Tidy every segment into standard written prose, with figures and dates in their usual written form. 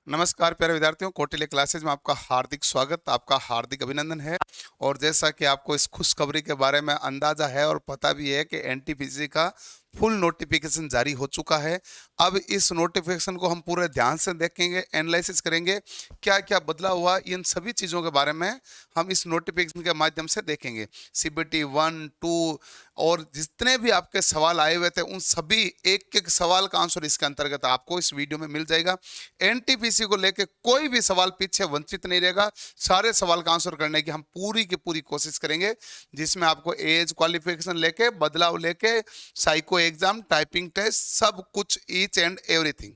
नमस्कार प्यारे विद्यार्थियों, कौटिल्य क्लासेज में आपका हार्दिक स्वागत, आपका हार्दिक अभिनंदन है। और जैसा कि आपको इस खुशखबरी के बारे में अंदाजा है और पता भी है कि एनटीपीसी का फुल नोटिफिकेशन जारी हो चुका है। अब इस नोटिफिकेशन को हम पूरे ध्यान से देखेंगे, एनालिसिस करेंगे, क्या क्या बदला हुआ, इन सभी चीज़ों के बारे में हम इस नोटिफिकेशन के माध्यम से देखेंगे। सीबीटी 1, 2 और जितने भी आपके सवाल आए हुए थे उन सभी एक एक सवाल का आंसर इसके अंतर्गत आपको इस वीडियो में मिल जाएगा। एनटीपीसी को लेके कोई भी सवाल पीछे वंचित नहीं रहेगा, सारे सवाल का आंसर करने की हम पूरी की पूरी कोशिश करेंगे, जिसमें आपको एज क्वालिफिकेशन लेके, बदलाव लेके, साइको एग्जाम, टाइपिंग टेस्ट, सब कुछ ईच एंड एवरीथिंग।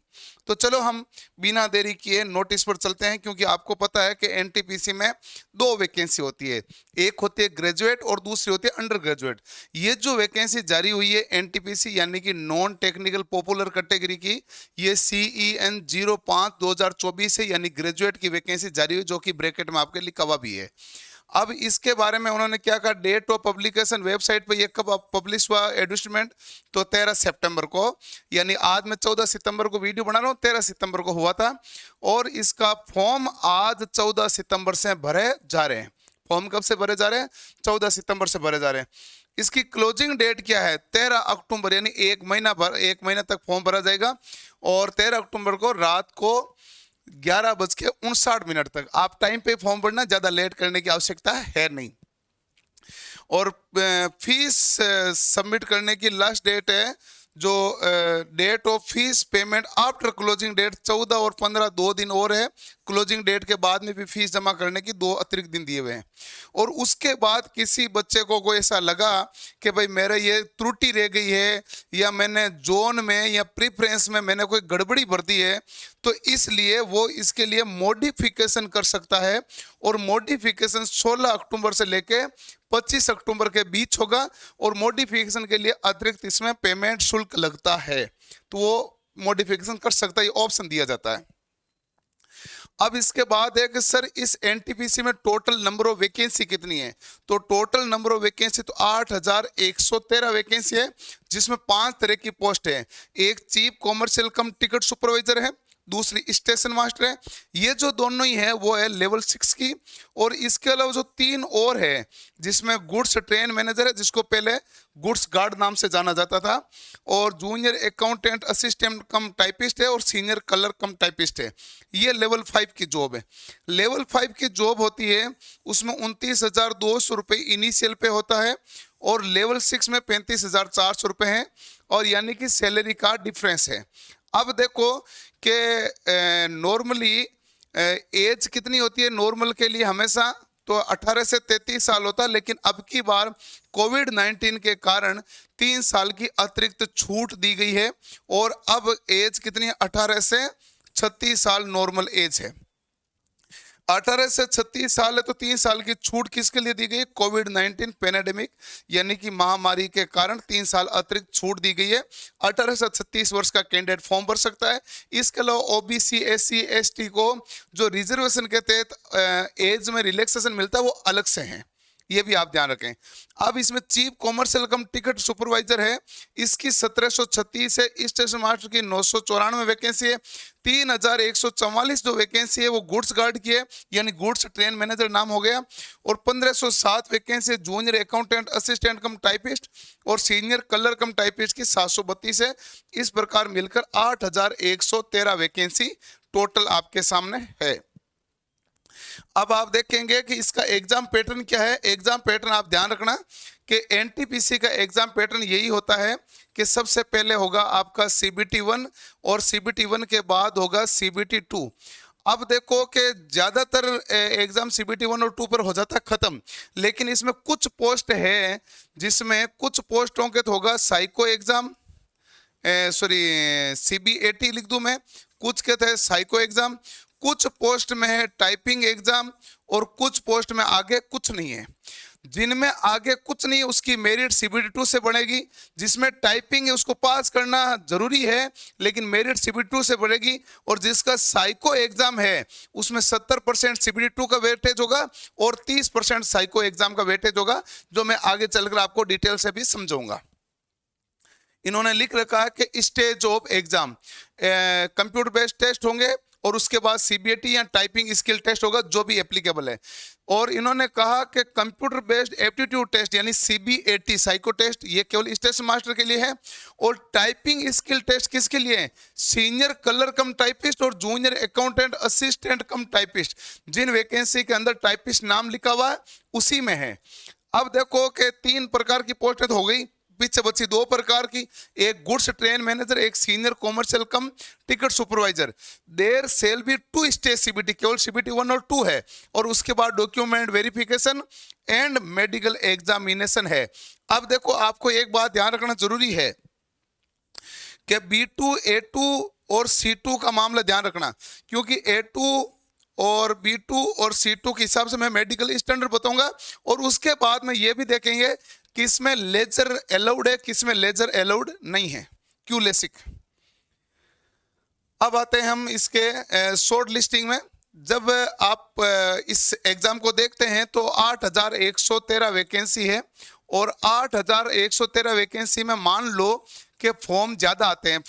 तो चलो हम बिना देरी किए नोटिस पर चलते हैं, क्योंकि आपको पता है कि एनटीपीसी में दो वैकेंसी होती है, एक होती है ग्रेजुएट और दूसरी होती है अंडर ग्रेजुएट। ये जो वैकेंसी जारी हुई है एनटीपीसी यानी कि नॉन टेक्निकल पॉपुलर कैटेगरी की, ये CEN 05/2024 है, यानी ग्रेजुएट की वैकेंसी जारी हुई, जो कि ब्रैकेट में आपके लिखा हुआ भी है। अब इसके बारे में उन्होंने क्या कहा, डेट ऑफ पब्लिकेशन वेबसाइट पे ये कब पब्लिश हुआ एडवर्टाइजमेंट, तो 13 सितंबर को, यानी आज मैं 14 सितंबर को वीडियो बना रहा हूँ, 13 सितंबर को हुआ था। और इसका फॉर्म आज 14 सितंबर से भरे जा रहे हैं। फॉर्म कब से भरे जा रहे हैं? 14 सितंबर से भरे जा रहे हैं। इसकी क्लोजिंग डेट क्या है? 13 अक्टूबर, यानी एक महीना तक फॉर्म भरा जाएगा। और 13 अक्टूबर को रात को 11:59 तक आप टाइम पे फॉर्म भरना, ज्यादा लेट करने की आवश्यकता है नहीं। और फीस सबमिट करने की लास्ट डेट है, जो date of fees payment after closing date 14 और 15 2 दिन और है। क्लोजिंग डेट के बाद में भी फीस जमा करने की 2 अतिरिक्त दिन दिए हुए हैं। और उसके बाद किसी बच्चे को कोई ऐसा लगा कि भाई मेरे ये त्रुटि रह गई है, या मैंने जोन में या प्रीफ्रेंस में मैंने कोई गड़बड़ी भर दी है, तो इसलिए वो इसके लिए मॉडिफिकेशन कर सकता है। और मॉडिफिकेशन 16 अक्टूबर से लेके 25 अक्टूबर के बीच होगा। और मॉडिफिकेशन के लिए अतिरिक्त इसमें पेमेंट शुल्क लगता है, तो वो मॉडिफिकेशन कर सकता है, ये ऑप्शन दिया जाता है। अब इसके बाद है कि सर इस एनटीपीसी में टोटल नंबर ऑफ वैकेंसी कितनी है, तो टोटल नंबर ऑफ वैकेंसी तो 8113 वैकेंसी है, जिसमें 5 तरह की पोस्ट है। एक chief commercial cum ticket supervisor है, दूसरी स्टेशन मास्टर है, ये जो दोनों ही है वो है लेवल 6 की। और इसके अलावा जो 3 और है, जिसमें गुड्स ट्रेन मैनेजर है, जिसको पहले गुड्स गार्ड नाम से जाना जाता था, और junior accountant assistant cum typist है, और सीनियर कलर कम टाइपिस्ट है। ये लेवल 5 की जॉब है। लेवल 5 की जॉब होती है, उसमें 29,200 रुपये इनिशियल पे होता है, और लेवल 6 में 35,400 रुपये है, और यानी कि सैलरी का डिफरेंस है। अब देखो कि नॉर्मली एज कितनी होती है नॉर्मल के लिए हमेशा, तो 18 से 33 साल होता है, लेकिन अब की बार कोविड-19 के कारण 3 साल की अतिरिक्त छूट दी गई है, और अब एज कितनी है? 18 से 36 साल नॉर्मल एज है। 18 से 36 साल है, तो 3 साल की छूट किसके लिए दी गई है? कोविड-19 पैंडेमिक यानी कि महामारी के कारण 3 साल अतिरिक्त छूट दी गई है। 18 से 36 वर्ष का कैंडिडेट फॉर्म भर सकता है। इसके अलावा ओबीसी, SC, ST को जो रिजर्वेशन के तहत एज में रिलैक्सेशन मिलता है, वो अलग से है, ये भी आप ध्यान रखें। अब इसमें chief commercial cum ticket supervisor है, इसकी 1736 है। स्टेशन मास्टर की 994 वैकेंसी है। 3144 जो वैकेंसी है वो गुड्स गार्ड की है, यानी गुड्स ट्रेन मैनेजर नाम हो गया। और 1507 vacancy junior accountant assistant cum typist, और सीनियर कलर कम टाइपिस्ट की 732 है। इस प्रकार मिलकर 8113 वैकेंसी टोटल आपके सामने है। अब आप देखेंगे कि इसका एग्जाम पैटर्न क्या है। एग्जाम पैटर्न आप ध्यान रखना कि एनटीपीसी का एग्जाम पैटर्न यही होता है कि सबसे पहले होगा आपका CBT 1, और CBT 1 के बाद होगा CBT 2। अब देखो कि ज्यादातर एग्जाम CBT 1 और 2 पर हो जाता है खत्म, लेकिन इसमें कुछ पोस्ट है जिसमें कुछ पोस्टों के तो होगा साइको एग्जाम, सॉरी CBAT लिख दूं मैं, कुछ कहते हैं साइको एग्जाम, कुछ पोस्ट में है टाइपिंग एग्जाम, और कुछ पोस्ट में आगे कुछ नहीं है। जिनमें आगे कुछ नहीं है उसकी मेरिट CBT 2 से बढ़ेगी। जिसमें टाइपिंग है उसको पास करना जरूरी है, लेकिन मेरिट CBT 2 से बढ़ेगी। और जिसका साइको एग्जाम है उसमें 70% CBT 2 का वेटेज होगा, और 30% साइको एग्जाम का वेटेज होगा, जो मैं आगे चलकर आपको डिटेल से भी समझाऊंगा। इन्होंने लिख रखा है कि stage of exam computer based test होंगे, और उसके बाद सीबीएटी या टाइपिंग स्किल टेस्ट होगा जो भी एप्लीकेबल है। और इन्होंने कहा कि कंप्यूटर बेस्ड एप्टीट्यूड टेस्ट यानी सीबीएटी साइको टेस्ट ये केवल स्टेशन मास्टर के लिए है, और टाइपिंग स्किल टेस्ट किसके लिए है? सीनियर कलर कम टाइपिस्ट और junior accountant assistant cum typist, जिन वैकेंसी के अंदर टाइपिस्ट नाम लिखा हुआ है उसी में है। अब देखो कि 3 प्रकार की पोस्टें हो गई, पीछे बची 2 प्रकार की, एक गुड्स ट्रेन मैनेजर, एक senior commercial cum ticket supervisor. There shall be 2 stage CBT, केवल सीबीटी 1 और 2 है, और उसके बाद document verification and medical examination है। अब देखो आपको एक बात ध्यान रखना जरूरी है कि B2, A2 और C2 का मामला ध्यान रखना, क्योंकि A2 और B2 और C2 के हिसाब से मैं मेडिकल स्टैंडर्ड बताऊंगा, और उसके बाद में ये भी देखेंगे कि इसमें लेजर अलाउड है, किसमें लेजर अलाउड नहीं है, क्यों लेसिक। अब आते हैं हम इसके शॉर्ट लिस्टिंग में। जब आप इस एग्जाम को देखते हैं तो 8113 वैकेंसी है, और 8113 वैकेंसी में मान लो कि फॉर्म ज़्यादा आते हैं,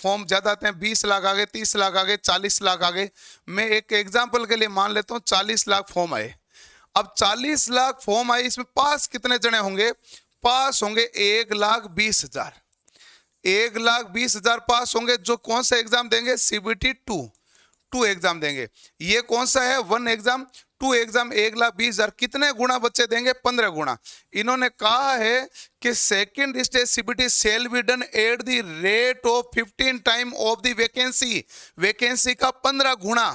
20 लाख आ गए, 30 लाख आ गए, 40 लाख आ गए। मैं एक एग्जाम्पल के लिए मान लेता हूँ 40 लाख फॉर्म आए। अब 40 लाख फॉर्म आए, इसमें पास कितने जने होंगे? पास होंगे 1,20,000, 1,20,000 पास होंगे, जो कौन सा एग्जाम देंगे? सीबीटी 2 एग्जाम देंगे। ये कौन सा है? 1 एग्जाम, 2 एग्जाम, 1,20,000। कितने गुना बच्चे देंगे? 15 गुना। इन्होंने कहा है कि second stage CBT shall be done at the rate of 15 time of the vacancy, vacancy का 15 गुना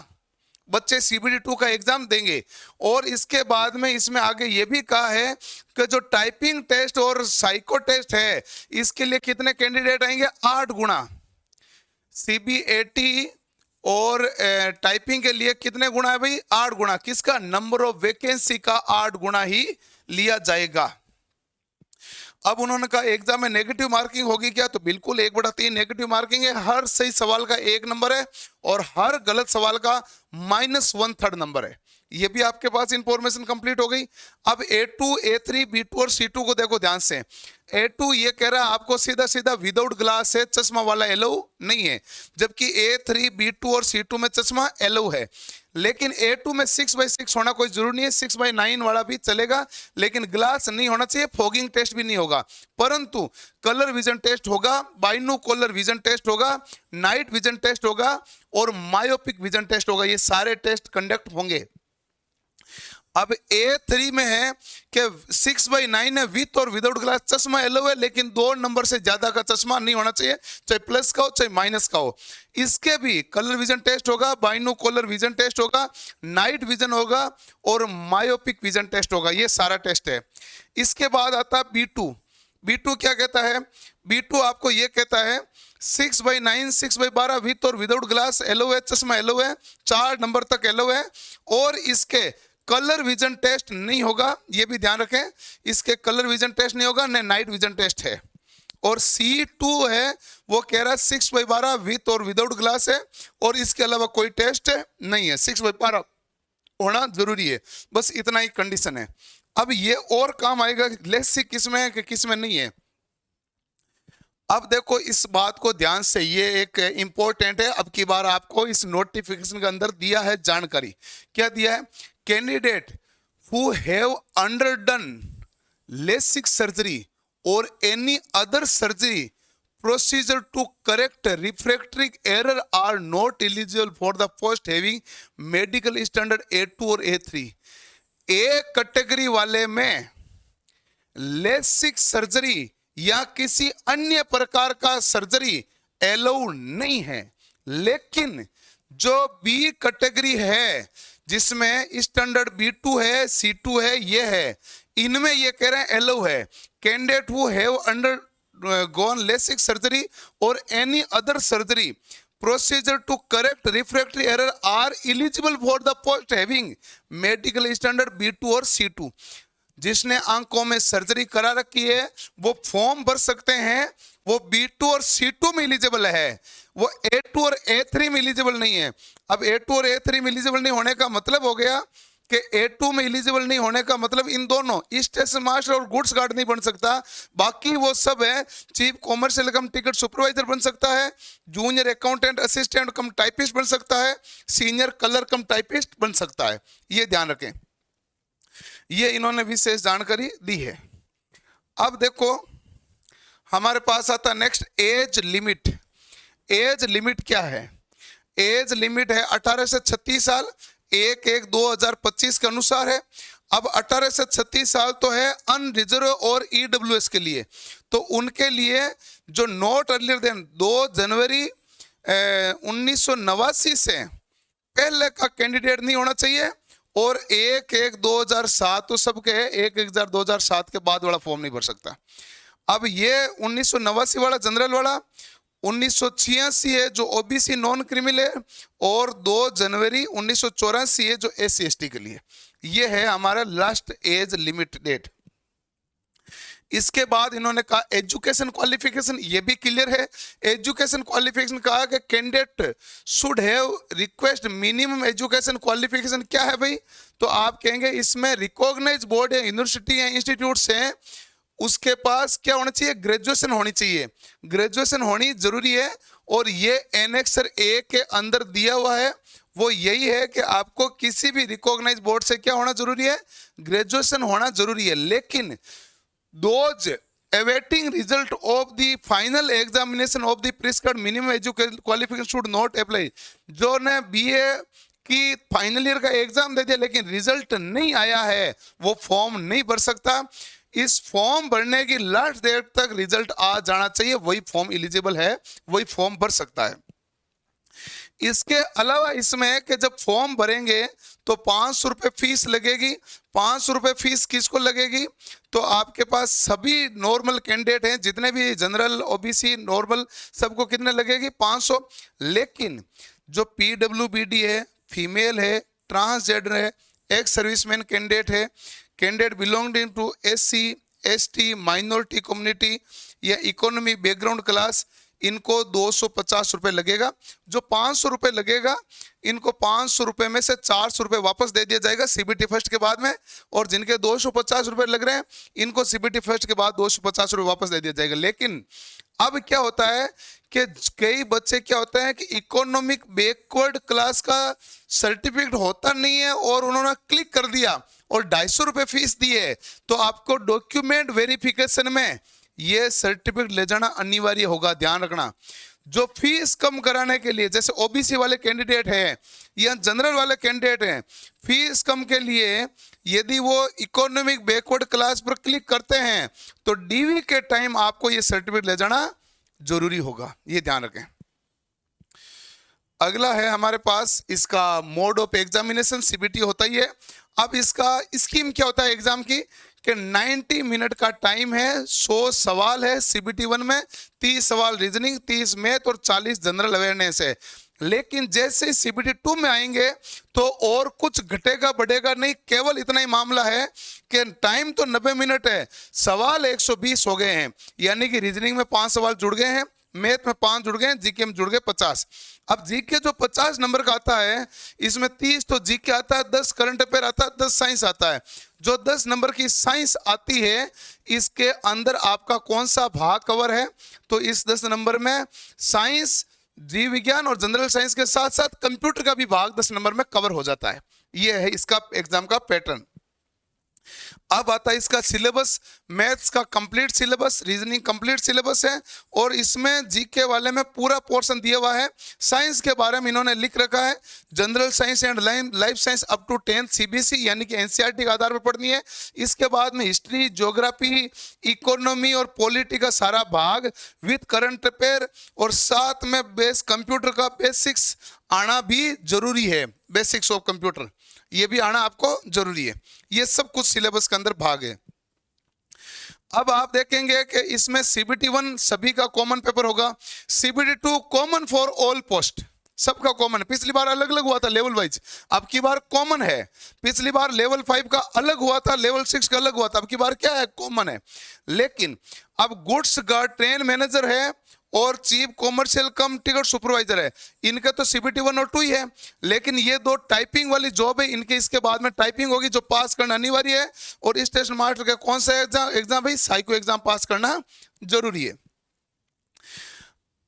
बच्चे सीबीटी 2 का एग्जाम देंगे। और इसके बाद में इसमें आगे ये भी कहा है कि जो टाइपिंग टेस्ट और साइको टेस्ट है इसके लिए कितने कैंडिडेट आएंगे? 8 गुना। सीबीएटी और टाइपिंग के लिए कितने गुना है भाई? 8 गुना। किसका? नंबर ऑफ वैकेंसी का 8 गुना ही लिया जाएगा। अब उन्होंने कहा एग्जाम में नेगेटिव मार्किंग होगी क्या? तो बिल्कुल 1/3 नेगेटिव मार्किंग है। हर सही सवाल का 1 नंबर है, और हर गलत सवाल का -1/3 नंबर है। ये भी आपके पास इंफॉर्मेशन कंप्लीट हो गई। अब A2, A3, B2 और C2 को देखो ध्यान से। A2 ये कह रहा है आपको सीधा सीधा विदाउट ग्लास है, चश्मा वाला अलाउ नहीं है, जबकि A3, B2 और C2 में चश्मा अलाउ है। लेकिन A2 में 6/6 होना कोई जरूरी नहीं है, 6/9 वाला भी चलेगा, लेकिन ग्लास नहीं होना चाहिए, फॉगिंग टेस्ट भी नहीं होगा, परंतु कलर विजन टेस्ट होगा, बाइनोकुलर विजन टेस्ट होगा, नाइट विजन टेस्ट होगा और मायोपिक विजन टेस्ट होगा। ये सारे टेस्ट कंडक्ट होंगे। अब A3 में है कि 6/9 है, विथ और विदाउट ग्लास चश्मा अलाउ है, लेकिन 2 नंबर से ज्यादा का चश्मा नहीं होना चाहिए, चाहे प्लस का हो चाहे माइनस का हो। इसके भी कलर विजन टेस्ट होगा, बाइनोकुलर विजन टेस्ट होगा, नाइट विजन होगा और मायोपिक विजन टेस्ट होगा। ये सारा टेस्ट है। इसके बाद आता है B2। B2 क्या कहता है? B2 आपको ये कहता है 6/9, 6/12 विथ और विदाउट ग्लास अलाउ है, चश्मा अलाउ है, 4 नंबर तक अलाउ है, और इसके कलर विजन टेस्ट नहीं होगा। ये भी ध्यान रखें, इसके कलर विजन टेस्ट नहीं होगा, न नाइट विजन टेस्ट है। और C2 है वो कह रहा है 6/12 विथ और विदाउट ग्लास है, और इसके अलावा कोई टेस्ट नहीं है, 6/12 होना जरूरी है, बस इतना ही कंडीशन है। अब ये और काम आएगा लेसिक किसमें है कि किसमें नहीं है। अब देखो इस बात को ध्यान से, ये एक इंपॉर्टेंट है, अब की बार आपको इस नोटिफिकेशन के अंदर दिया है जानकारी। क्या दिया है? Candidate who have undergone LASIK surgery और any other surgery procedure to correct refractory error are not eligible for the post having medical standard A2 और A3। ए कैटेगरी वाले में लेसिक सर्जरी या किसी अन्य प्रकार का सर्जरी अलाउ नहीं है, लेकिन जो बी कैटेगरी है जिसमें स्टैंडर्ड B2 है, C2 है, ये है, इनमें ये कह रहे हैं अलाउ है। Candidate who have under gone LASIK surgery or any other surgery procedure to correct refractory error are eligible for the post having medical standard B2 और C2। जिसने आंखों में सर्जरी करा रखी है वो फॉर्म भर सकते हैं, वो B2 और C2 में एलिजिबल है, वो A2 और A3 में एलिजिबल नहीं है। अब A2 और A3 में एलिजिबल नहीं होने का मतलब हो गया कि A2 में एलिजिबल नहीं होने का मतलब इन दोनों स्टेशन मास्टर और गुड्स गार्ड नहीं बन सकता, बाकी वो सब है। Chief commercial cum ticket supervisor बन सकता है, junior accountant assistant cum typist बन सकता है, सीनियर कलर कम टाइपिस्ट बन सकता है। ये ध्यान रखें, ये इन्होंने विशेष जानकारी दी है। अब देखो हमारे पास आता है next age limit. Age limit क्या है? एज लिमिट है 18 से 36 साल, 1/1/2025 के अनुसार है। अब 18 से 36 साल तो है अनरिजर्व और ईडब्ल्यूएस के लिए, तो उनके लिए जो नॉट अर्लियर देन 2 जनवरी 1989 से पहले का कैंडिडेट नहीं होना चाहिए, और 1/1/2007 तो सबके है, 1/1/2007 के बाद वाला फॉर्म नहीं भर सकता। अब ये 1989 वाला जनरल वाला, 1986 है जो ओबीसी नॉन क्रिमिनल है, और 2 जनवरी 1984 है जो SC/ST के लिए। ये है हमारा लास्ट एज लिमिट डेट। इसके बाद इन्होंने कहा एजुकेशन क्वालिफिकेशन, ये भी क्लियर है। एजुकेशन क्वालिफिकेशन कहा कि candidate should have request minimum education qualification. क्या है भाई? तो आप कहेंगे इसमें रिकॉग्नाइज बोर्ड है, यूनिवर्सिटी है, इंस्टीट्यूट्स हैं, उसके पास क्या होना चाहिए? ग्रेजुएशन होनी चाहिए। ग्रेजुएशन होनी जरूरी है, और ये एनेक्सर ए के अंदर दिया हुआ है, वो यही है कि आपको किसी भी रिकॉग्नाइज बोर्ड से क्या होना जरूरी है? ग्रेजुएशन होना जरूरी है। लेकिन those awaiting result of the final examination of the prescribed minimum education qualification should not apply। जो ने BA की फाइनल ईयर का एग्जाम दे दिया लेकिन रिजल्ट नहीं आया है, वो फॉर्म नहीं भर सकता। इस फॉर्म भरने की लास्ट डेट तक रिजल्ट आ जाना चाहिए, वही फॉर्म एलिजिबल है, वही फॉर्म भर सकता है। इसके अलावा इसमें है कि जब फॉर्म भरेंगे तो 500 रुपये फीस लगेगी। 500 रुपये फीस किसको लगेगी? तो आपके पास सभी नॉर्मल कैंडिडेट हैं, जितने भी जनरल ओबीसी नॉर्मल, सबको कितने लगेगी? 500। लेकिन जो PWBD है, फीमेल है, ट्रांसजेंडर है, एक्स सर्विसमैन कैंडिडेट है, candidate belonging to SC ST minority community या इकोनॉमी बैकग्राउंड क्लास, इनको 250 रुपये लगेगा। जो 500 रुपये लगेगा, इनको 500 रुपये में से 400 रुपये वापस दे दिया जाएगा CBT फर्स्ट के बाद में, और जिनके 250 रुपये लग रहे हैं इनको CBT फर्स्ट के बाद 250 रुपये वापस दे दिया जाएगा। लेकिन अब क्या होता है कि कई बच्चे क्या होता है कि इकोनॉमिक बैकवर्ड क्लास का सर्टिफिकेट होता नहीं है, और उन्होंने क्लिक कर दिया और 250 रुपये फीस दी है, तो आपको डॉक्यूमेंट वेरिफिकेशन में ये सर्टिफिकेट ले जाना अनिवार्य होगा। ध्यान रखना, जो फीस कम कराने के लिए, जैसे ओबीसी वाले कैंडिडेट हैं या जनरल वाले कैंडिडेट हैं, फीस कम के लिए यदि वो इकोनॉमिक बैकवर्ड क्लास पर क्लिक करते हैं तो DV के टाइम आपको ये सर्टिफिकेट ले जाना जरूरी होगा, ये ध्यान रखें। अगला है हमारे पास इसका मोड ऑफ एग्जामिनेशन, CBT होता ही है। अब इसका स्कीम क्या होता है एग्जाम की, कि 90 मिनट का टाइम है, 100 सवाल है CBT 1 में, 30 सवाल रीजनिंग, 30 मैथ और 40 जनरल अवेयरनेस है। लेकिन जैसे CBT 2 में आएंगे तो और कुछ घटेगा बढ़ेगा नहीं, केवल इतना ही मामला है कि टाइम तो 90 मिनट है, सवाल 120 हो गए हैं, यानी कि रीजनिंग में 5 सवाल जुड़ गए हैं, मैथ में 5 जुड़ गए, जीके में जुड़ गए 50। अब जीके जो 50 नंबर का आता है, इसमें 30 तो जीके आता है, 10 करंट अफेयर आता है, 10 साइंस आता है। जो 10 नंबर की साइंस आती है, इसके अंदर आपका कौन सा भाग कवर है? तो इस 10 नंबर में साइंस, जीव विज्ञान और जनरल साइंस के साथ साथ कंप्यूटर का भी भाग 10 नंबर में कवर हो जाता है। यह है इसका एग्जाम का पैटर्न। अब आता है इसका सिलेबस, मैथ्स का complete syllabus, reasoning complete syllabus है, और इसमें जीके वाले में पूरा पोर्शन दिया हुआ है। साइंस के बारे में इन्होंने लिख रखा है, general science and life science up to 10th CBC यानी कि NCERT के आधार पर पढ़नी है। इसके बाद में हिस्ट्री, ज्योग्राफी, इकोनॉमी और पॉलिटी का सारा भाग विद करंट अफेयर, और साथ में बेस कंप्यूटर का बेसिक्स आना भी जरूरी है, बेसिक्स ऑफ कंप्यूटर ये भी आना आपको जरूरी है। ये सब कुछ सिलेबस के अंदर भाग है। अब आप देखेंगे कि इसमें CBT 1 सभी का कॉमन पेपर होगा, CBT 2 common for all post, सबका कॉमन है। पिछली बार अलग अलग हुआ था लेवल वाइज, अब की बार कॉमन है। पिछली बार लेवल 5 का अलग हुआ था, लेवल 6 का अलग हुआ था, अब की बार क्या है? कॉमन है। लेकिन अब गुड्स गार्ड ट्रेन मैनेजर है और chief commercial cum ticket supervisor है, इनके तो CBT 1 और 2 ही है, लेकिन ये 2 टाइपिंग वाली जॉब है इनके, इसके बाद में टाइपिंग होगी जो पास करना अनिवार्य है। और स्टेशन मास्टर के कौन सा एग्जाम भाई, साइको एग्जाम पास करना जरूरी है।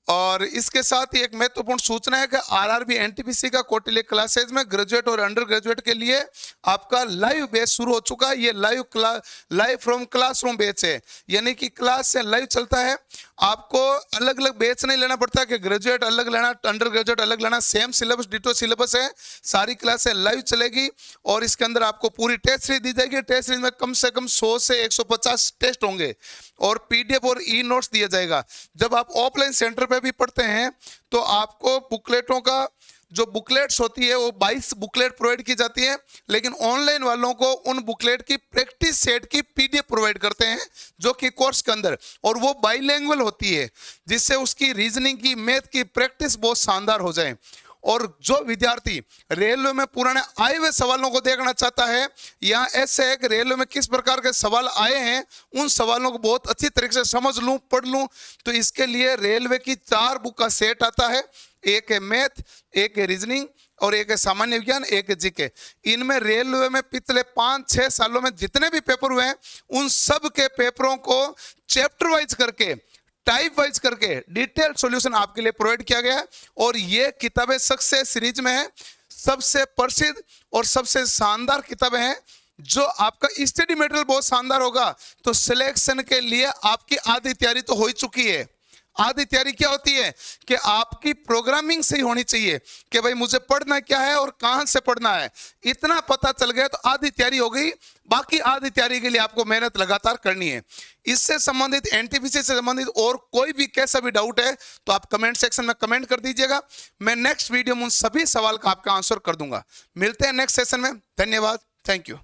और इसके साथ ही एक महत्वपूर्ण सूचना है कि RRB NTPC का क्वार्टरली क्लासेज में ग्रेजुएट और अंडर ग्रेजुएट के लिए आपका लाइव बैच शुरू हो चुका है। ये लाइव फ्रॉम क्लासरूम बैच है, यानी कि क्लास से लाइव चलता है। आपको अलग अलग बैच नहीं लेना पड़ता कि ग्रेजुएट अलग लेना, अंडर ग्रेजुएट अलग लेना, सेम सिलेबस डिटो सिलेबस है। सारी क्लासें लाइव चलेगी और इसके अंदर आपको पूरी टेस्ट सीरीज दी जाएगी। टेस्ट सीरीज में कम से कम 100 से 150 टेस्ट होंगे और PDF और ई नोट्स दिया जाएगा। जब आप ऑफलाइन सेंटर पे भी पढ़ते हैं तो आपको बुकलेटों का जो बुकलेट्स होती है वो 22 बुकलेट प्रोवाइड की जाती है, लेकिन ऑनलाइन वालों को उन बुकलेट की प्रैक्टिस सेट की PDF प्रोवाइड करते हैं जो कि कोर्स के अंदर, और वो बाइलैंग्वेज होती है जिससे उसकी रीजनिंग की, मैथ की प्रैक्टिस बहुत शानदार हो जाए। और जो विद्यार्थी रेलवे में पुराने आए हुए सवालों को देखना चाहता है, यहाँ ऐसे है कि रेलवे में किस प्रकार के सवाल आए हैं उन सवालों को बहुत अच्छी तरीके से समझ लूं, पढ़ लूं, तो इसके लिए रेलवे की 4 बुक का सेट आता है। एक है मैथ, एक है रीजनिंग और एक है सामान्य विज्ञान, एक है जीके। इनमें रेलवे में पिछले 5-6 सालों में जितने भी पेपर हुए हैं उन सब के पेपरों को चैप्टर वाइज करके, टाइप वाइज करके डिटेल सॉल्यूशन आपके लिए प्रोवाइड किया गया है। और ये किताबें सक्सेस सीरीज में है, सबसे प्रसिद्ध और सबसे शानदार किताबें हैं। जो आपका स्टडी मटेरियल बहुत शानदार होगा तो सिलेक्शन के लिए आपकी आधी तैयारी तो हो ही चुकी है। आधी तैयारी क्या होती है कि आपकी प्रोग्रामिंग सही होनी चाहिए कि भाई मुझे पढ़ना क्या है और कहां से पढ़ना है, इतना पता चल गया तो आधी तैयारी हो गई। बाकी आधी तैयारी के लिए आपको मेहनत लगातार करनी है। इससे संबंधित, NTPC से संबंधित और कोई भी कैसा भी डाउट है तो आप कमेंट सेक्शन में कमेंट कर दीजिएगा। मैं नेक्स्ट वीडियो में उन सभी सवाल का आपका आंसर कर दूंगा। मिलते हैं नेक्स्ट सेशन में। धन्यवाद, थैंक यू।